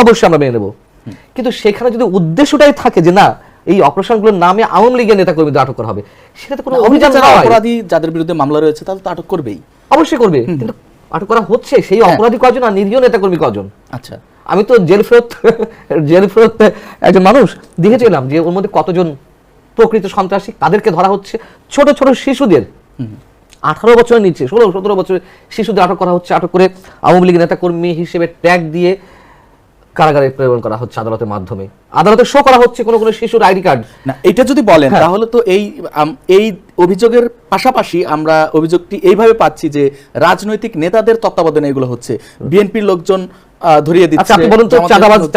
অবশ্যই আমরা মেনে নেব, কিন্তু সেখানে যদি উদ্দেশ্যটাই থাকে যে না এই অপারেশনগুলোর নামে আওয়ামী লীগের নেতাকর্মীদের আটক করা হবে, সেটা তো কোনো অভিযান না, অপরাধী যাদের বিরুদ্ধে মামলা রয়েছে তাদের তো আটক করবেই, অবশ্যই করবে, কিন্তু আটক করা হচ্ছে সেই অপরাধী কজন আর নিরীহ নেতাকর্মী কজন? আচ্ছা, আমি তো জেল ফেরত একজন মানুষ দেখেছিলাম যে ওর মধ্যে কতজন প্রকৃত সন্ত্রাসী, তাদেরকে ধরা হচ্ছে। ছোট ছোট শিশুদের 18 বছরের নিচে 16-17 বছরের শিশুদের আটক করা হচ্ছে, আটক করে আওয়ামী লীগ নেতাকর্মী হিসেবে ট্যাগ দিয়ে কারাগারে প্রেরণ করা হচ্ছে আদালতের মাধ্যমে। আদালতে শো করা হচ্ছে কোনো কোনো শিশুর আইডি কার্ড। না, এটা যদি বলেন তাহলে তো এই অভিযোগের পাশাপাশি আমরা অভিযোগটি এইভাবে পাচ্ছি যে রাজনৈতিক নেতাদের তত্ত্বাবধানে এগুলো হচ্ছে, বিএনপির লোকজন ধরিয়ে দিচ্ছে। আচ্ছা, আপনি বলুন তো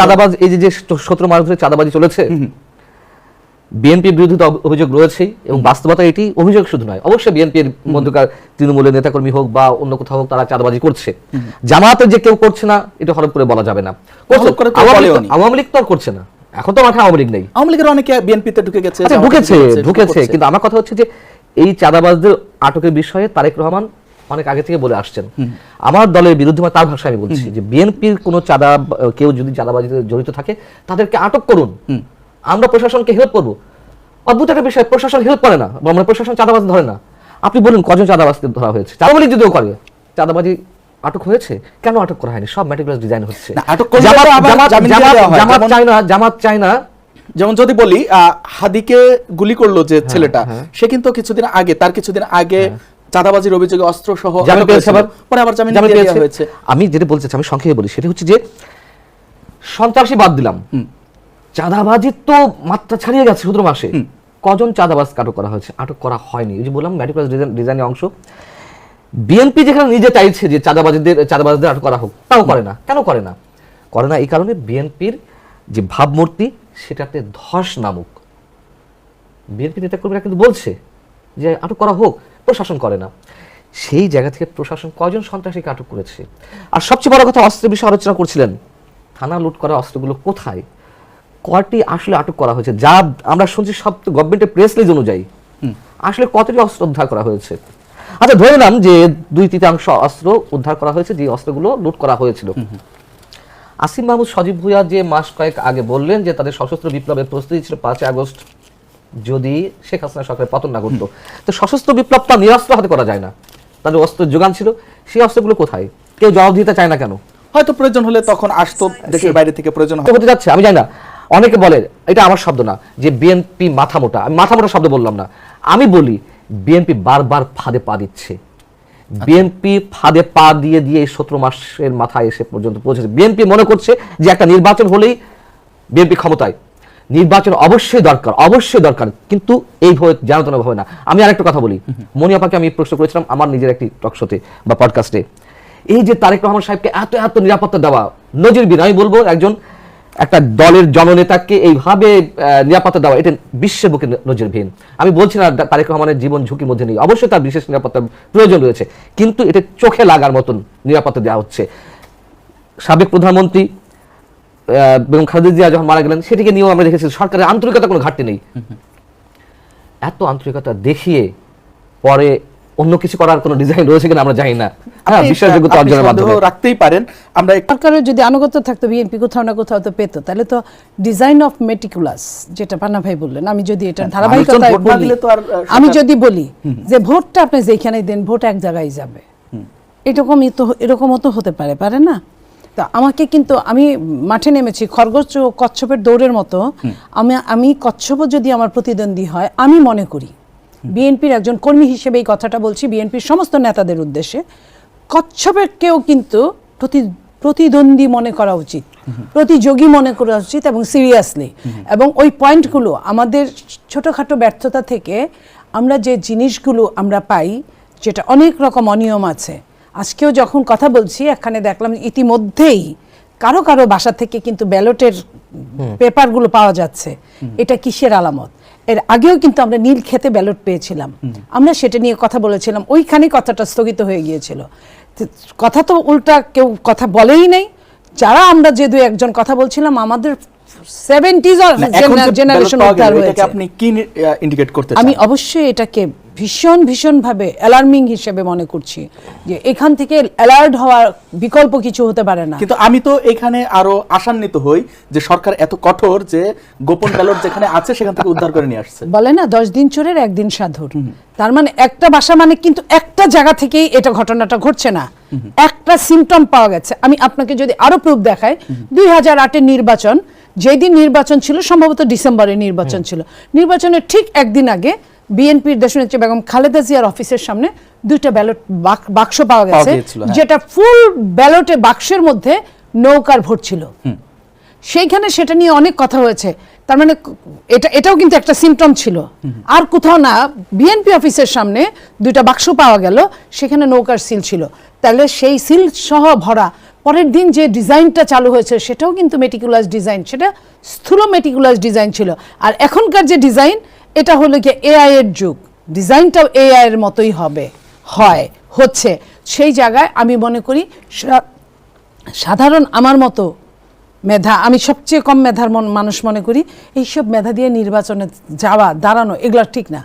চাঁদাবাজ এই যে 17 মাস ধরে চাঁদাবাজি চলেছে, বিএনপির বিরুদ্ধে তো অভিযোগ রয়েছেই, এবং বাস্তবতা এটি অভিযোগ শুধু নয়, অবশ্যই বিএনপির মধ্যকার তৃণমূলের নেতাকর্মী হোক বা অন্য কোথাও হোক তারা চাঁদাবাজি করছে। জামাতের যে কেউ করছে না এটা হরফ করে বলা যাবে না, আওয়ামী লীগ তো আর করছে না, এখন তো মাঠে আওয়ামী লীগ নেই। আওয়ামী লীগের অনেকে বিএনপিতে ঢুকেছে, কিন্তু আমার কথা হচ্ছে যে এই চাঁদাবাজদের আটকের বিষয়ে তারেক রহমান অনেক আগে থেকে বলে আসছেন। আমার দলের বিরুদ্ধে, তার ভাষায় আমি বলছি যে বিএনপির কোনো কেউ যদি চাঁদাবাজিতে জড়িত থাকে তাদেরকে আটক করুন, আমরা প্রশাসনকে হেল্প করবো। অদ্ভুত একটা বিষয়, প্রশাসন হেল্প করে না, আমরা প্রশাসন চাঁদাবাজ ধরে না। আপনি বলুন কজন চাঁদাবাজকে ধরা হয়েছে? চাঁদাবাজি যদিও করে, চাঁদাবাজি আটক হয়েছে, কেন আটক করা হয়নি? সব ম্যাটিকুলাস ডিজাইন হচ্ছে। জামাত চায় না। যেমন যদি বলি হাদিকে গুলি করলো যে ছেলেটা, সে কিন্তু কিছুদিন আগে চাঁদাবাজির অভিযোগে অস্ত্র সহ পরে আবার জামিন দেওয়া হয়েছে। আমি যেটা বলতে চাই, আমি সংক্ষেপে বলি, সেটা হচ্ছে যে সন্ত্রাসী বাদ দিলাম, চাঁদাবাজির তো মাত্রা ছাড়িয়ে গেছে 17 মাসে। কজন চাঁদাবাজ আটক করা হয়েছে? আটক করা হয়নি। এই যে বললাম ম্যাটিকুলাস ডিজাইনের অংশ। বিএনপি যেখানে নিজে চাইছে যে চাঁদাবাজদের আটক করা হোক, তাও করে না। কেন করে না? এই কারণে বিএনপির যে ভাবমূর্তি সেটাতে ধস নামুক। বিএনপি নেতাকর্মীরা কিন্তু বলছে যে আটক করা হোক, প্রশাসন করে না। সেই জায়গা থেকে প্রশাসন কয়জন সন্ত্রাসীকে আটক করেছে? আর সবচেয়ে বড় কথা, অস্ত্রের বিষয়ে আলোচনা করছিলেন, থানা লুট করা অস্ত্রগুলো কোথায়, কয়টি আসলে আটক করা হয়েছে? যা আমরা শুনছি সব গভর্নমেন্টের প্রেস রিলিজ অনুযায়ী আসলে কতটি অস্ত্র উদ্ধার করা হয়েছে? আচ্ছা, ধরে নিলাম যে 2/3 অস্ত্র উদ্ধার করা হয়েছে, যে অস্ত্রগুলো লুট করা হয়েছিল। আসিম মাহমুদ সজীব ভুঁইয়া যে মাস কয়েক আগে বললেন যে তাদের সশস্ত্র বিপ্লবের প্রস্তুতি ছিল 5 আগস্ট যদি শেখ হাসিনা সরকারের পতন না ঘটতো। তো সশস্ত্র বিপ্লবটা নিরস্ত্র হাতে করা যায় না, তাদের অস্ত্রের যোগান ছিল। সেই অস্ত্রগুলো কোথায়? কেউ জবাব দিতে চায় না কেন? হয়তো প্রয়োজন হলে তখন আসতো দেশের বাইরে থেকে, প্রয়োজন হতে যাচ্ছে আমি জানি না। অনেকে বলে, এটা আমার শব্দ না, যে বিএনপি মাথা মোটা। আমি মাথা মোটা শব্দ বললাম না, আমি বলি বিএনপি বারবার ফাঁদে পা দিচ্ছে। বিএনপি ফাঁদে পা দিয়ে 17 মাসের মাথায় এসে পর্যন্ত পৌঁছেছে। বিএনপি মনে করছে যে একটা নির্বাচন হলেই বিএনপি ক্ষমতায়। নির্বাচন অবশ্যই দরকার, কিন্তু এইভাবে জানাতন ভাবে না। আমি আরেকটা কথা বলি, মনি আপাকে আমি প্রশ্ন করেছিলাম আমার নিজের একটি টক শোতে বা পডকাস্টে, এই যে তারেক রহমান সাহেবকে এত নিরাপত্তা দেওয়া নজিরবিহীন। আমি বলবো একটা দলের জননেতাকে এইভাবে নিরাপত্তা দেওয়া, এটা বিশ্বের বুকে নজিরবিহীন। আমি বলছি না তারেক রহমানের জীবন ঝুঁকির মধ্যে নেই, অবশ্যই তার বিশেষ নিরাপত্তার প্রয়োজন রয়েছে, কিন্তু এটা চোখে লাগার মতন নিরাপত্তা দেওয়া হচ্ছে। সাবেক প্রধানমন্ত্রী বেগম খালেদা জিয়া যখন মারা গেলেন, সেটিকে নিয়েও আমরা দেখেছি সরকারের আন্তরিকতা কোনো ঘাটতি নেই। এত আন্তরিকতা দেখিয়ে পরে অন্য কিছু করার কোনো ডিজাইন রয়েছে কিনা আমরা জানি না। বিশ্বাসযোগ্যতা অর্জনের মাধ্যমে রাখতেই পারেন। আমরা সরকারের যদি আনুগত্য থাকতো, বিএনপি কোথাও না কোথাও তো পেতো, তাহলে তো ডিজাইন অফ মেটিকুলাস, যেটা পান্না ভাই বললেন, আমি যদি এটা ধারাবাহিকতায় বলি, আমি যদি বলি যে ভোটটা আপনি যেখানে দেন, ভোট এক জায়গায় যাবে, এরকমও তো হতে পারে না? তা আমাকে কিন্তু, আমি মাঠে নেমেছি খরগোশ ও কচ্ছপের দৌড়ের মতো। আমি কচ্ছপও যদি আমার প্রতিদ্বন্দ্বী হয়, আমি মনে করি বিএনপির একজন কর্মী হিসেবে এই কথাটা বলছি বিএনপির সমস্ত নেতাদের উদ্দেশ্যে, কচ্ছপেরকেও কিন্তু প্রতিদ্বন্দ্বী মনে করা উচিত, প্রতিযোগী মনে করা উচিত, এবং সিরিয়াসলি। এবং ওই পয়েন্টগুলো, আমাদের ছোটোখাটো ব্যর্থতা থেকে আমরা যে জিনিসগুলো আমরা পাই, যেটা অনেক রকম অনিয়ম আছে। আজকেও যখন কথা বলছি, এখানে দেখলাম ইতিমধ্যেই কারো বাসা থেকে কিন্তু ব্যালটের পেপারগুলো পাওয়া যাচ্ছে। এটা কিসের আলামত? এর আগেও কিন্তু আমরা নীল খেতে ব্যালট পেয়েছিলাম, আমরা সেটা নিয়ে কথা বলেছিলাম, ওইখানে কথাটা স্থগিত হয়ে গিয়েছিল। কথা তো উল্টা কেউ কথা বলেই নেই। যারা আমরা যে 2-1 জন কথা বলছিলাম, আমাদের 70s জেনারেশন উদ্ধার হয়েছে। আপনি কি ইন্ডিকেট করতে চান? আমি অবশ্যই এটাকে ভীষণ ভাবে অ্যালার্মিং হিসেবে মনে করছি যে এখান থেকে অ্যালার্ট হওয়ার বিকল্প কিছু হতে পারে না। কিন্তু আমি তো এখানে আরো আশান্বিত হই যে সরকার এত কঠোর যে গোপন ব্যালট যেখানে আছে সেখান থেকে উদ্ধার করে নিয়ে আসছে। বলে না 10 দিন চোরের একদিন সাধুর, তার মানে একটা বাসা মানে কিন্তু একটা জায়গা থেকেই এটা ঘটনাটা ঘটছে না, একটা সিমটম পাওয়া গেছে। আমি আপনাকে যদি আরো প্রুফ দেখাই, 2008-এর নির্বাচন, যেদিন নির্বাচন ছিল সম্ভবত ডিসেম্বরে নির্বাচন ছিল, নির্বাচনের ঠিক একদিন আগে বিএনপির দেশনেত্রী বেগম খালেদা জিয়ার অফিসের সামনে 2টা ব্যালট বাক্স পাওয়া গেছে, যেটা ফুল ব্যালটে বাক্সের মধ্যে নৌকার ভোট ছিল। সেইখানে সেটা নিয়ে অনেক কথা হয়েছে, তার মানে এটাও কিন্তু একটা সিমটম ছিল। আর কোথাও না, বিএনপি অফিসের সামনে 2টা বাক্স পাওয়া গেল, সেখানে নৌকার সিল ছিল। তাহলে সেই সিল সহ ভরা পরের দিন যে ডিজাইনটা চালু হয়েছে সেটাও কিন্তু মেটিকুলাস ডিজাইন, সেটা স্থূল মেটিকুলাস ডিজাইন ছিল। আর এখনকার যে ডিজাইন, এটা হলো কি এআই এর যুগ, ডিজাইনটাও এআই এর মতোই হচ্ছে। সেই জায়গায় আমি মনে করি সাধারণ আমার মতো মেধা, আমি সবচেয়ে কম মেধার মানুষ মনে করি এইসব মেধা দিয়ে নির্বাচনে দাঁড়ানো এগুলো ঠিক না।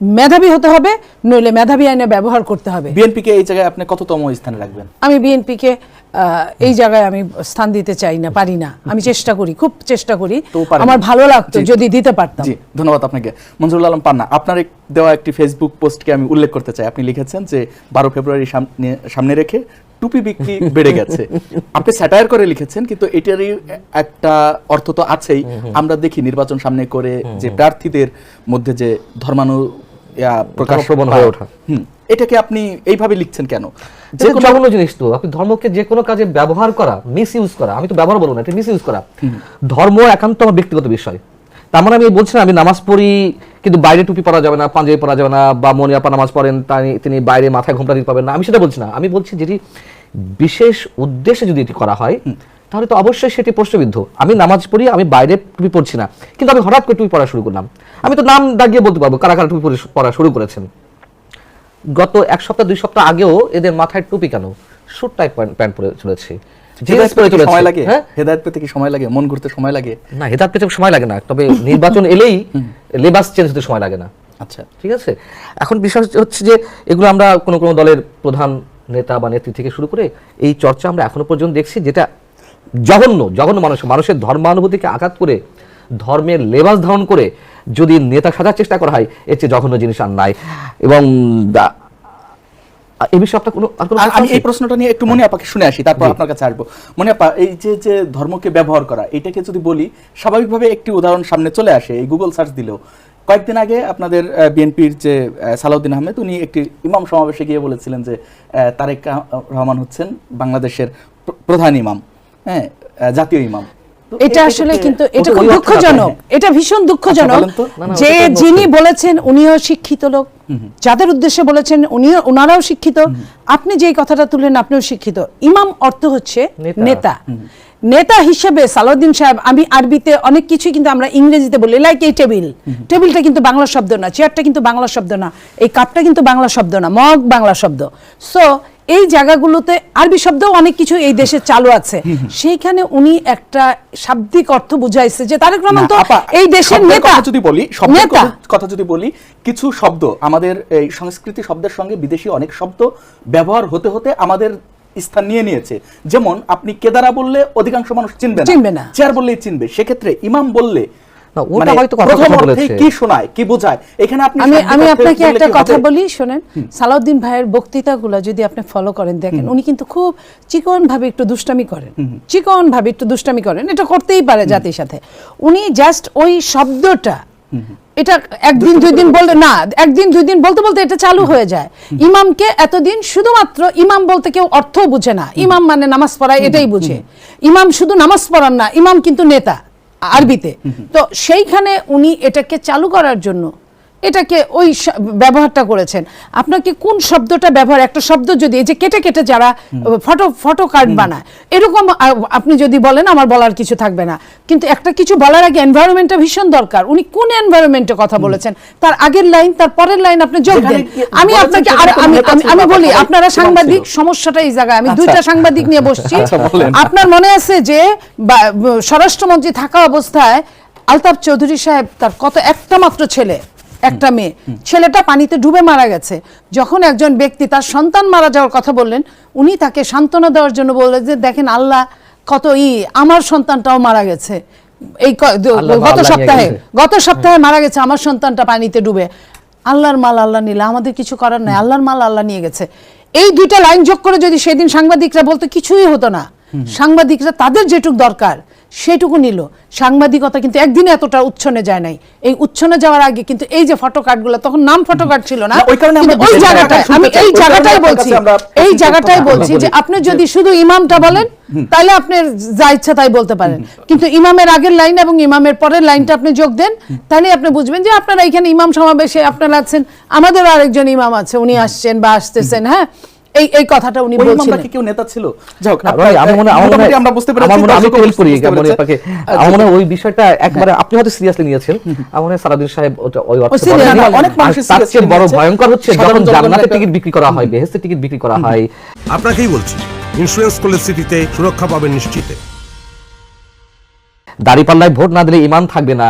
মেধাবী হতে হবে, নইলে মেধাবী আইনে ব্যবহার করতে হবে। বিএনপিকে এই জায়গায় আপনি কততম স্থানে রাখবেন? আমি বিএনপিকে এই জায়গায় আমি স্থান দিতে চাই না, পারি না। আমি চেষ্টা করি, খুব চেষ্টা করি, আমার ভালো লাগতো যদি দিতে পারতাম। জি, ধন্যবাদ আপনাকে। মনজুরুল আলম পান্না, আপনার দেওয়া একটি ফেসবুক পোস্টকে আমি উল্লেখ করতে চাই। আপনি লিখেছেন যে 12 ফেব্রুয়ারি সামনে রেখে টুপি বিক্রি বেড়ে গেছে। আপনি স্যাটায়ার করে লিখেছেন, কিন্তু এটারই একটা অর্থ তো আছেই। আমরা দেখি নির্বাচন সামনে করে যে প্রার্থীদের মধ্যে যে ধর্মানু প্রকাশ হয়ে ওঠা, এটাকে আপনি এইভাবে লিখছেন কেন? যে কোনো জিনিস তো আপনি ধর্মকে যে কোনো কাজে ব্যবহার করা, মিস ইউজ করা, আমি তো ব্যবহার বলবো না, এটা মিস ইউজ করা। ধর্ম একান্ত আমার ব্যক্তিগত বিষয়। তার মানে আমি বলছি না আমি নামাজ পড়ি কিন্তু বাইরে টুপি পরা যাবে না, পাঞ্জাবি পরা যাবে না, বা মনিয়াপা নামাজ পড়েন তিনি বাইরে মাথায় ঘোমটা দিতে পারবেন না, আমি সেটা বলছি না। আমি বলছি যেটি বিশেষ উদ্দেশ্যে যদি এটি করা হয় তাহলে তো অবশ্যই সেটি প্রশ্নবিদ্ধ। আমি নামাজ পড়ি, আমি বাইরে টুপি পড়ছি না, কিন্তু আমি হঠাৎ করে টুপি পড়া শুরু করলাম, আমি তো নাম দাগিয়ে বলতে পারবো কারা কারা টুপি পড়া শুরু করেছেন। গত 1 সপ্তাহ 2 সপ্তাহ আগেও এদের মাথায় টুপি কেন, স্যুট টাইপ প্যান্ট পরে চলেছে। সময় লাগে, হেদায়েত পেতে কি সময় লাগে, মন ঘুরতে সময় লাগে না? হেদায়েত পেতে সময় লাগে না, তবে নির্বাচন এলেই লেবাস চেঞ্জ হতে সময় লাগে না। আচ্ছা, ঠিক আছে। এখন বিষয় হচ্ছে যে এগুলো আমরা কোনো কোনো দলের প্রধান নেতা বা নেত্রী থেকে শুরু করে এই চর্চা আমরা এখনো পর্যন্ত দেখছি, যেটা জঘন্য মানুষের ধর্মানুভূতিকে আঘাত করে, ধর্মের লেবাস ধারণ করে যদি নেতা সাজার চেষ্টা করা হয়, এর চেয়ে জঘন্য জিনিস আর নাই। এবং এই বিষয়ে আমি এই প্রশ্নটা নিয়ে একটু মনি আপাকে শুনে আসি, তারপর আপনার কাছে আসবো। মনি আপা, এই যে ধর্মকে ব্যবহার করা, এটাকে যদি বলি, স্বাভাবিকভাবে একটি উদাহরণ সামনে চলে আসে এই গুগল সার্চ দিলেও। কয়েকদিন আগে আপনাদের বিএনপির যে সালাউদ্দিন আহমেদ, উনি একটি ইমাম সমাবেশে গিয়ে বলেছিলেন যে তারেক রহমান হচ্ছেন বাংলাদেশের প্রধান ইমাম, হ্যাঁ, জাতীয় ইমাম। এটা আসলে কিন্তু এটা খুব দুঃখজনক, এটা ভীষণ দুঃখজনক যে যিনি বলেছেন উনিও শিক্ষিত লোক, যাদের উদ্দেশ্যে বলেছেন ওনারাও শিক্ষিত। আপনি যে কথাটা তুললেন আপনিও শিক্ষিত। ইমাম অর্থ হচ্ছে নেতা। নেতা হিসেবে সালাউদ্দিন সাহেব, আমি আরবিতে অনেক কিছুই কিন্তু আমরা ইংরেজিতে বলি, লাইক এই টেবিলটা কিন্তু বাংলা শব্দ না, চেয়ারটা কিন্তু বাংলা শব্দ না, এই কাপটা কিন্তু বাংলা শব্দ না, মগ বাংলা শব্দ। সো এই জায়গাগুলোতে আরবি শব্দও অনেক কিছু এই দেশে চালু আছে, সেইখানে উনি একটা শাব্দিক অর্থ বুঝাইছে যে তারেক রহমান তো এই দেশের নেতা। কথা যদি বলি, কিছু শব্দ আমাদের এই সংস্কৃতি শব্দের সঙ্গে বিদেশি অনেক শব্দ ব্যবহার হতে হতে আমাদের স্থান নিয়ে নিয়েছে। যেমন আপনি কেদারা বললে অধিকাংশ মানুষ চিনবে না, চেয়ার বললেই চিনবে। সেক্ষেত্রে ইমাম বললে কি শোনায়, কি বোঝায়, এখানে আমি আপনাকে একটা কথা বলি, শোনেন। সালাউদ্দিন ভাইয়ের বক্তৃতাগুলো যদি আপনি ফলো করেন, দেখেন উনি কিন্তু খুব চিকন ভাবে একটু দুষ্টামি করেন, এটা করতেই পারে জাতির সাথে। উনি জাস্ট ওই শব্দটা, এটা একদিন দুই দিন বলতে না, একদিন দুই দিন বলতে বলতে এটা চালু হয়ে যায়। ইমামকে এতদিন শুধুমাত্র ইমাম বলতে কেউ অর্থ বুঝে না, ইমাম মানে নামাজ পড়ায় এটাই বুঝে। ইমাম শুধু নামাজ পড়ান না, ইমাম কিন্তু নেতা আরবিতে। তো সেইখানে উনি এটাকে চালু করার জন্য এটাকে ওই ব্যবহারটা করেছেন। আপনাকে কোন শব্দটা ব্যবহার, একটা শব্দ যদি এই যে কেটে কেটে যারা ফটো কার্ড বানায় এরকম আপনি যদি বলেন আমার বলার কিছু থাকবে না, কিন্তু একটা কিছু বলার আগে এনভায়রনমেন্টটা ভীষণ দরকার। উনি কোন এনভায়রনমেন্টে কথা বলেছেন তার আগের লাইন তার পরের লাইন আপনি যোগ দেন। আমি আপনাকে আমি বলি, আপনারা সাংবাদিক, সমস্যাটা এই জায়গায়। আমি দুইটা সাংবাদিক নিয়ে বসছি। আপনার মনে আছে যে স্বরাষ্ট্রমন্ত্রী থাকা অবস্থায় আলতাফ চৌধুরী সাহেব তার কত একটা মাত্র ছেলে, একটা মেয়ে, ছেলেটা পানিতে ডুবে মারা গেছে। যখন একজন ব্যক্তি তার সন্তান মারা যাওয়ার কথা বললেন, উনি তাকে সান্ত্বনা দেওয়ার জন্য বললেন যে দেখেন আল্লাহ কত আমার সন্তানটাও মারা গেছে, এই গত সপ্তাহে মারা গেছে আমার সন্তানটা পানিতে ডুবে। আল্লাহর মাল আল্লাহ নিলে, আমাদের কিছু করার নাই, আল্লাহর মাল আল্লাহ নিয়ে গেছে। এই দুইটা লাইন যোগ করে যদি সেদিন সাংবাদিকরা বলতো, কিছুই হতো না। সাংবাদিকরা তাদের যেটুকু দরকার সেটুকু নিল। সাংবাদিকতা কিন্তু একদিনে এতটা উচ্ছনে যায় নাই। এই উচ্ছনে যাওয়ার আগে কিন্তু এই যে ফটো কার্ডগুলো, তখন নাম ফটো কার্ড ছিল না, ওই জায়গাটায় আমি এই জায়গাটাই বলছি যে আপনি যদি শুধু ইমামটা বলেন তাহলে আপনি যা ইচ্ছা তাই বলতে পারেন, কিন্তু ইমামের আগের লাইন এবং ইমামের পরের লাইনটা আপনি যোগ দেন, তাহলে আপনি বুঝবেন যে আপনারা এখানে ইমাম সমাবেশে আপনারা আছেন, আমাদেরও আরেকজন ইমাম আছে, উনি আসছেন বা আসতেছেন। হ্যাঁ, এই কথাটা উনি বলছিলেন। কি কেউ নেতা ছিল? যাও আমরা বুঝতে পেরেছি। আমি ওই বিষয়টা একবারে আপনি হয়তো সিরিয়াসলি নিয়েছেন। আমার সারাদিন সাহেব ওই অনেক মানুষ সিরিয়াসলি বড় ভয়ঙ্কর হচ্ছে যখন জান্নাতের টিকিট বিক্রি করা হয়, বেহেশতের টিকিট বিক্রি করা হয়। আপনাকেই বলছি, ইন্স্যুরেন্স করলে সিটিতে সুরক্ষা পাবেন নিশ্চিত। দাঁড়িপাল্লায় ভোট না দিলে ঈমান থাকবে না,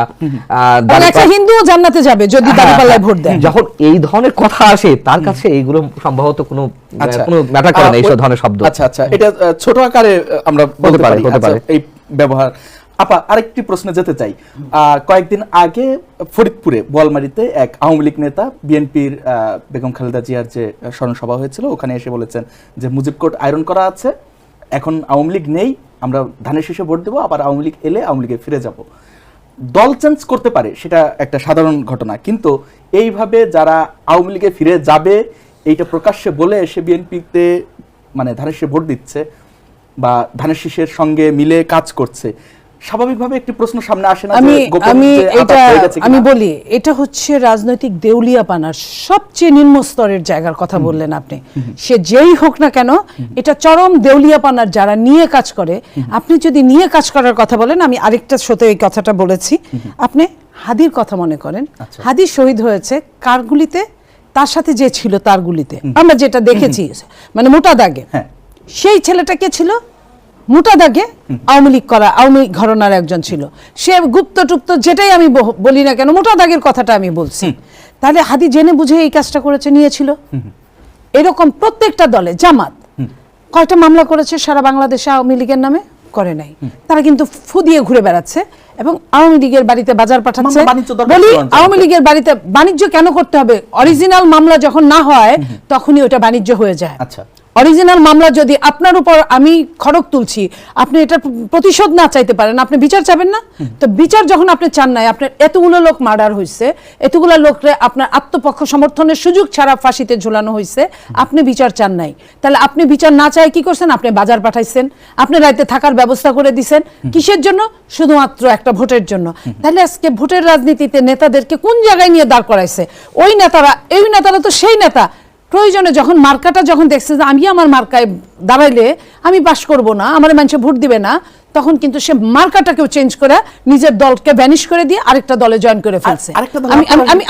একটা হিন্দুও জান্নাতে যাবে যদি দাঁড়িপাল্লায় ভোট দেয়। যখন এই ধরনের কথা আসে তার কাছে এইগুলো সম্ভবত কোনো ম্যাটার করে না, এইসব ধরনের শব্দ। আচ্ছা আচ্ছা, এটা ছোট আকারে আমরা বলতে পারি এই ব্যবহার। আপা, আরেকটি প্রশ্নে যেতে চাই। কয়েকদিন আগে ফরিদপুরে বোয়ালমারীতে এক আওয়ামী লীগ নেতা, বিএনপির বেগম খালেদা জিয়ার যে স্মরণ সভা হয়েছিল, ওখানে এসে বলেছেন যে মুজিব কোর্ট আয়রন করা আছে, এখন আওয়ামী লীগ নেই, আমরা ধানের শীষে ভোট দেবো, আবার আওয়ামী লীগ এলে আওয়ামী লীগে ফিরে যাব। দল চেঞ্জ করতে পারে, সেটা একটা সাধারণ ঘটনা, কিন্তু এইভাবে যারা আওয়ামী লীগে ফিরে যাবে এইটা প্রকাশ্যে বলে এসে বিএনপিতে মানে ধানের শীষে ভোট দিচ্ছে বা ধানের শীষের সঙ্গে মিলে কাজ করছে, স্বাভাবিকভাবে একটি প্রশ্ন সামনে আসে না? আমি বলি, এটা হচ্ছে রাজনৈতিক দেউলিয়াপানার সবচেয়ে নিম্ন স্তরের জায়গার কথা বললেন আপনি। সে যেই হোক না কেন, এটা চরম দেউলিয়াপানার যারা নিয়ে কাজ করে। আপনি যদি নিয়ে কাজ করার কথা বলেন, আমি আরেকটা শোতে এই কথাটা বলেছি, আপনি হাদির কথা মনে করেন। হাদি শহীদ হয়েছে কার গুলিতে? তার সাথে যে ছিল তার গুলিতে। আমরা যেটা দেখেছি মানে মোটা দাগে, সেই ছেলেটা কে ছিল? মোটা দাগে আওয়ামী লীগ করা, আওয়ামী ঘরানার একজন ছিল। সে গুপ্ত টুপ্ত যেটাই আমি বলি না কেন, মোটা দাগের কথাটা আমি বলছি। তাহলে হাদি জেনে বুঝে এই কাজটা করেছে, নিয়েছিল। এরকম প্রত্যেকটা দলে, জামাত কয়টা মামলা করেছে সারা বাংলাদেশে আওয়ামী লীগের নামে? করে নাই। তারা কিন্তু ফু দিয়ে ঘুরে বেড়াচ্ছে এবং আওয়ামী লীগের বাড়িতে বাজার পাঠাচ্ছে। বলি, আওয়ামী লীগের বাড়িতে বাণিজ্য কেন করতে হবে? অরিজিনাল মামলা যখন না হয় তখনই ওটা বাণিজ্য হয়ে যায়। আচ্ছা, অরিজিনাল মামলা যদি আপনার উপর আমি খড়ক তুলছি, আপনি এটা প্রতিশোধ না চাইতে পারেন, আপনি বিচার চাবেন না? তো বিচার যখন আপনি চান নাই, আপনার এতগুলো লোক মার্ডার হয়েছে, এতগুলো লোকরে আপনার আত্মপক্ষ সমর্থনের সুযোগ ছাড়া ফাঁসিতে ঝুলানো হয়েছে, আপনি বিচার চান নাই। তাহলে আপনি বিচার না চাই কি করছেন? আপনি বাজার পাঠাইছেন, আপনি রাইতে থাকার ব্যবস্থা করে দিছেন। কিসের জন্য? শুধুমাত্র একটা ভোটের জন্য। তাহলে আজকে ভোটের রাজনীতিতে নেতাদেরকে কোন জায়গায় নিয়ে দাঁড় করাইছে? ওই নেতারা তো সেই নেতা, প্রয়োজনে যখন মার্কাটা যখন দেখছে যে আমি আমার মার্কায় দাঁড়াইলে আমি পাস করব না, আমার মানুষে ভোট দিবে না, তখন কিন্তু সে মার্কাটাকেও চেঞ্জ করে নিজের দলকে ভ্যানিশ করে দিয়ে আরেকটা দলে জয়েন করে ফেলছে। আমি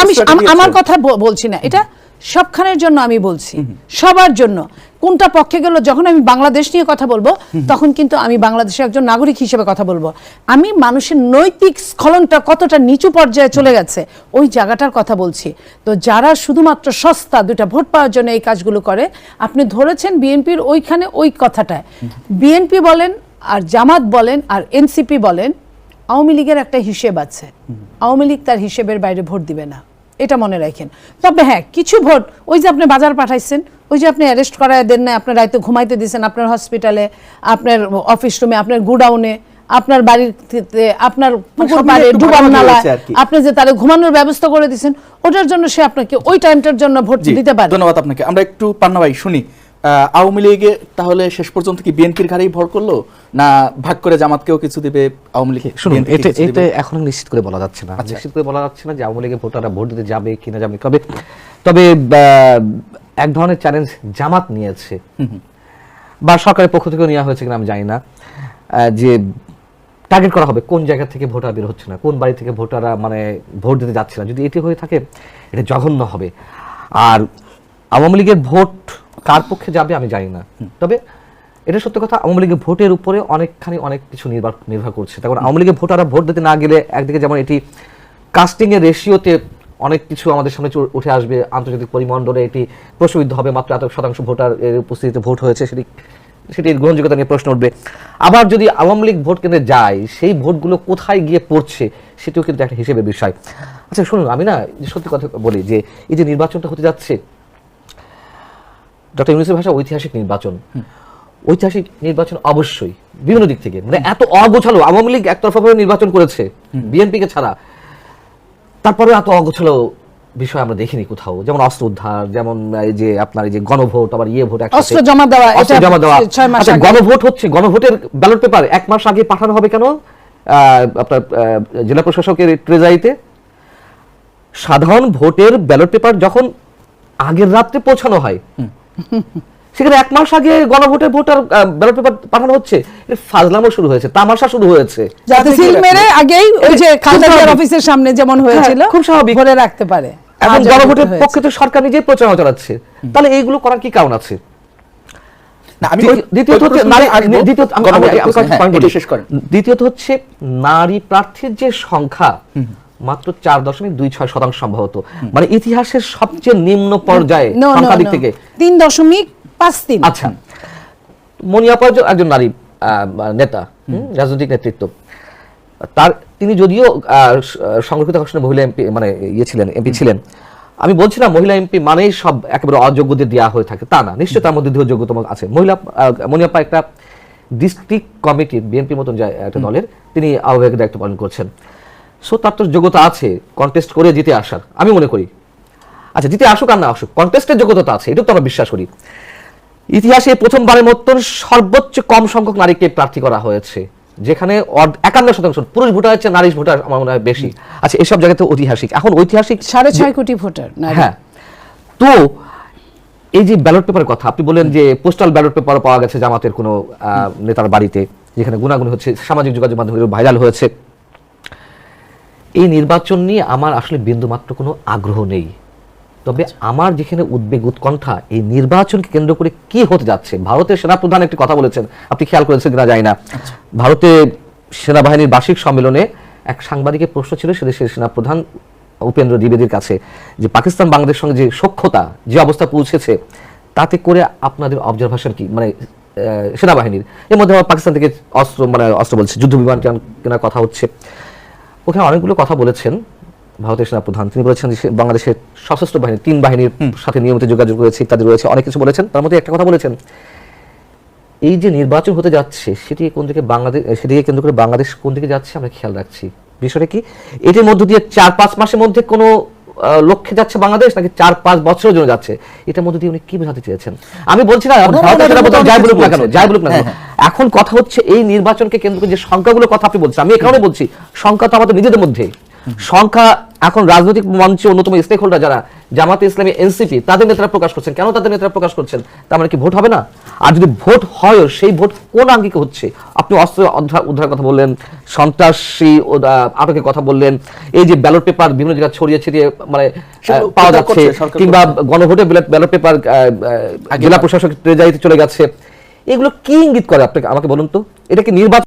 আমার কথা বলছি না, এটা সবখানের জন্য আমি বলছি, সবার জন্য। কোনটা পক্ষে গেল? যখন আমি বাংলাদেশ নিয়ে কথা বলবো তখন কিন্তু আমি বাংলাদেশের একজন নাগরিক হিসেবে কথা বলবো। আমি মানুষের নৈতিক স্খলনটা কতটা নিচু পর্যায়ে চলে গেছে ওই জায়গাটার কথা বলছি। তো যারা শুধুমাত্র সস্তা দুটা ভোট পাওয়ার জন্য এই কাজগুলো করে, আপনি ধরেছেন বিএনপির ওইখানে ওই কথাটায়। বিএনপি বলেন আর জামাত বলেন আর এনসিপি বলেন, আওয়ামী লীগের একটা হিসেব আছে, আওয়ামী লীগ তার হিসেবের বাইরে ভোট দিবে না, এটা মনে রাখেন। তবে হ্যাঁ, কিছু ভোট, ওই যে আপনি বাজার পাঠাইছেন, ওই যে আপনি অ্যারেস্ট করায় দেন না, আপনার রাইতে ঘুমাইতে দিয়েছেন, আপনার হসপিটালে, আপনার অফিস রুমে, আপনার গুডাউনে, আপনার বাড়িতে, আপনার পুকুর পাড়ে, ডুবান নালায়, আপনি যে তারে ঘুমানোর ব্যবস্থা করে দিয়েছেন, ওটার জন্য সে আপনাকে ওই টাইমটার জন্য ভোট দিতে পারে। ধন্যবাদ আপনাকে। আমরা একটু পান্না ভাই শুনি, আওয়ামী লীগে তাহলে শেষ পর্যন্ত কি বিএনপির ঘাড়েই ভর করলো, না ভাগ করে জামাতকেও কিছু দিবে আওয়ামী লীগ? শুনুন, এটা এখন নিশ্চিত করে বলা যাচ্ছে না, নিশ্চিত করে বলা যাচ্ছে না যে আওয়ামী লীগের ভোটাররা ভোট দিতে যাবে কিনা যাবে কবে। তবে এক ধরনের চ্যালেঞ্জ জামাত নিয়েছে বা সরকারের পক্ষ থেকে নেওয়া হয়েছে কিনা আমি জানি না, যে টার্গেট করা হবে কোন জায়গা থেকে ভোটার বের হচ্ছে না, কোন বাড়ি থেকে ভোটাররা মানে ভোট দিতে যাচ্ছে না। যদি এটি হয়ে থাকে এটা জঘন্য হবে। আর আওয়ামী লীগের ভোট কার পক্ষে যাবে আমি জানি না, তবে এটা সত্য কথা, আওয়ামী লীগের ভোটের উপরে অনেক কিছু নির্ভর করছে। তখন আওয়ামী লীগের ভোটাররা ভোট দিতে না গেলে একদিকে যেমন এটি কাস্টিং এর রেশিওতে অনেক কিছু আমাদের সামনে উঠে আসবে, আন্তর্জাতিক পরিমণ্ডলে এটি প্রশ্নবিদ্ধ হবে, মাত্র এত শতাংশ ভোটার এর উপস্থিতিতে ভোট হয়েছে, সেটির গ্রহণযোগ্যতা নিয়ে প্রশ্ন উঠবে। আবার যদি আওয়ামী লীগ ভোট কেন্দ্রে যায়, সেই ভোটগুলো কোথায় গিয়ে পড়ছে সেটিও কিন্তু একটা হিসেবের বিষয়। আচ্ছা শুনুন, আমি না সত্যি কথা বলি যে এই যে নির্বাচনটা হতে যাচ্ছে, ডক্টর ইউনূসের ভাষা ঐতিহাসিক নির্বাচন, ঐতিহাসিক নির্বাচন অবশ্যই বিভিন্ন দিক থেকে, মানে এত অগোছালো, আওয়ামী লীগ একতরফাভাবে নির্বাচন করেছে বিএনপিকে ছাড়া, তারপরে এত অগোছালো বিষয় আমরা দেখিনি কোথাও। যেমন অস্ত্র উদ্ধার, যেমন এই যে আপনার এই যে গণভোট, আবার ভোট, অস্ত্র জমা দেওয়া, আচ্ছা গণভোট হচ্ছে, গণভোটের ব্যালট পেপার 1 মাস আগে পাঠানো হবে কেন আপনার জেলা প্রশাসকের ট্রেজারিতে? সাধারণ ভোটের ব্যালট পেপার যখন আগের রাত্রে পৌঁছানো হয়, সেখানে 1 মাস আগে গণভোটের ভোটার ব্যালট পেপার পাঠানো হচ্ছে। ফাজলামো শুরু হয়েছে, তামাশা শুরু হয়েছে, যাতে সিল মেরে আগেই ওই যে খালদার অফিসের সামনে যেমন হয়েছিল খুব স্বাভাবিক ভরে রাখতে পারে। এখন গণভোটের পক্ষে তো সরকার নিজেই প্রচারণা চালাচ্ছে, তাহলে এইগুলো করার কি কারণ আছে? দ্বিতীয়ত হচ্ছে নারী প্রার্থীর যে সংখ্যা মাত্র 4.26% সম্ভবত, মানে ইতিহাসের সবচেয়ে নিম্ন পর্যায়ে সংখ্যা দিক থেকে 3.53। আচ্ছা, মনিয়াপা একজন নারী নেতা, রাজনৈতিক নেতৃত্ব, তিনি যদিও সংরক্ষিত আসনে মহিলা এমপি মানে এমপি ছিলেন, আমি বলছি না মহিলা এমপি মানেই সব একেবারে অযোগ্যদের দেওয়া হয়ে থাকে, তা না, নিশ্চয়ই তার মধ্যে যোগ্যতম আছে। মনিয়াপা একটা ডিস্ট্রিক্ট কমিটির বিএনপির মতন একটা দলের তিনি আহ্বায়কের দায়িত্ব পালন করছেন, সো তার তো যোগ্যতা আছে কন্টেস্ট করে জিতে আসার, আমি মনে করি। আচ্ছা, জিতে আসুক আর না আসুক, কন্টেস্টের যোগ্যতা আছে, এটা তো আমরা বিশ্বাস করি। ইতিহাসে প্রথমবারের মতন সর্বোচ্চ কম সংখ্যক নারীকে প্রার্থী করা হয়েছে, যেখানে 51% পুরুষ ভোটার হচ্ছে, নারী ভোটার আমার মনে হয় বেশি। আচ্ছা, এসব জায়গাতে ঐতিহাসিক, এখন ঐতিহাসিক 6.5 কোটি ভোটার। হ্যাঁ, তো এই যে ব্যালট পেপারের কথা আপনি বললেন যে পোস্টাল ব্যালট পেপার পাওয়া গেছে জামাতের কোনো নেতার বাড়িতে, যেখানে গুণাগুণ হচ্ছে, সামাজিক যোগাযোগ মাধ্যমে ভাইরাল হয়েছে। এই নির্বাচন নিয়ে আমার আসলে বিন্দুমাত্র কোনো আগ্রহ নেই, তবে আমার যেখানে উদ্বেগ উৎকণ্ঠা এই নির্বাচনকে কেন্দ্র করে কি হতে যাচ্ছে। ভারতের সেনাপ্রধান একটি কথা বলেছেন, আপনি খেয়াল করেছেন কিনা জানি না, ভারতে সেনাবাহিনীর বার্ষিক সম্মেলনে এক সাংবাদিকের প্রশ্ন ছিল সেদেশের সেনাপ্রধান উপেন্দ্র দ্বিবেদীর কাছে, যে পাকিস্তান বাংলাদেশের সঙ্গে যে সখ্যতা, যে অবস্থা পৌঁছেছে, তাতে করে আপনাদের অবজারভেশন কি, মানে সেনাবাহিনীর। এর মধ্যে পাকিস্তান থেকে অস্ত্র বলছে, যুদ্ধ বিমান কেনার কথা হচ্ছে, ওখানে অনেকগুলো কথা বলেছেন ভারতের সেনাপ্রধান। তিনি বলেছেন যে বাংলাদেশের সশস্ত্র বাহিনী 3 বাহিনীর সাথে নিয়মিত যোগাযোগ রয়েছে ইত্যাদি রয়েছে, অনেক কিছু বলেছেন। তার মধ্যে একটা কথা বলেছেন, এই যে নির্বাচন হতে যাচ্ছে সেটিকে কেন্দ্র করে বাংলাদেশ কোন দিকে যাচ্ছে আমরা খেয়াল রাখছি। বিষয়টা কি, এটির মধ্য দিয়ে 4-5 মাসের মধ্যে কোনো লক্ষ্যে যাচ্ছে বাংলাদেশ, নাকি 4-5 বছরের জন্য যাচ্ছে, এটার মধ্যে দিয়ে উনি কি বোঝাতে চেয়েছেন আমি বলছি না, যাই বলুক না কেন। এখন কথা হচ্ছে এই নির্বাচনকে কেন্দ্র করে যে সংখ্যাগুলোর কথা আপনি বলছেন, আমি এই কারণে বলছি, সংখ্যা তো আমাদের নিজেদের মধ্যে সংখ্যা। এখন রাজনৈতিক মঞ্চে অন্যতম স্টেক হোল্ডার যারা জামাতে ইসলামী, এনসিপি, তাদের নেতারা প্রকাশ করছেন। কেন তাদের নেতারা প্রকাশ করছেন? তার মানে কি ভোট হবে না? আর যদি ভোট হয়, সেই ভোট কোন আঙ্গিকে হচ্ছে? আপনি অস্ত্র উদ্ধার কথা বললেন, সন্ত্রাসী আটকের কথা বললেন, এই যে ব্যালট পেপার বিভিন্ন জায়গায় ছড়িয়ে ছিটিয়ে মানে পাওয়া যাচ্ছে, কিংবা গণভোটে ব্যালট পেপার জেলা প্রশাসক ট্রেজারিতে চলে গেছে, এগুলো কি ইঙ্গিত করে? আপনাকে আমাকে বলুন তো, এটা কি নির্বাচন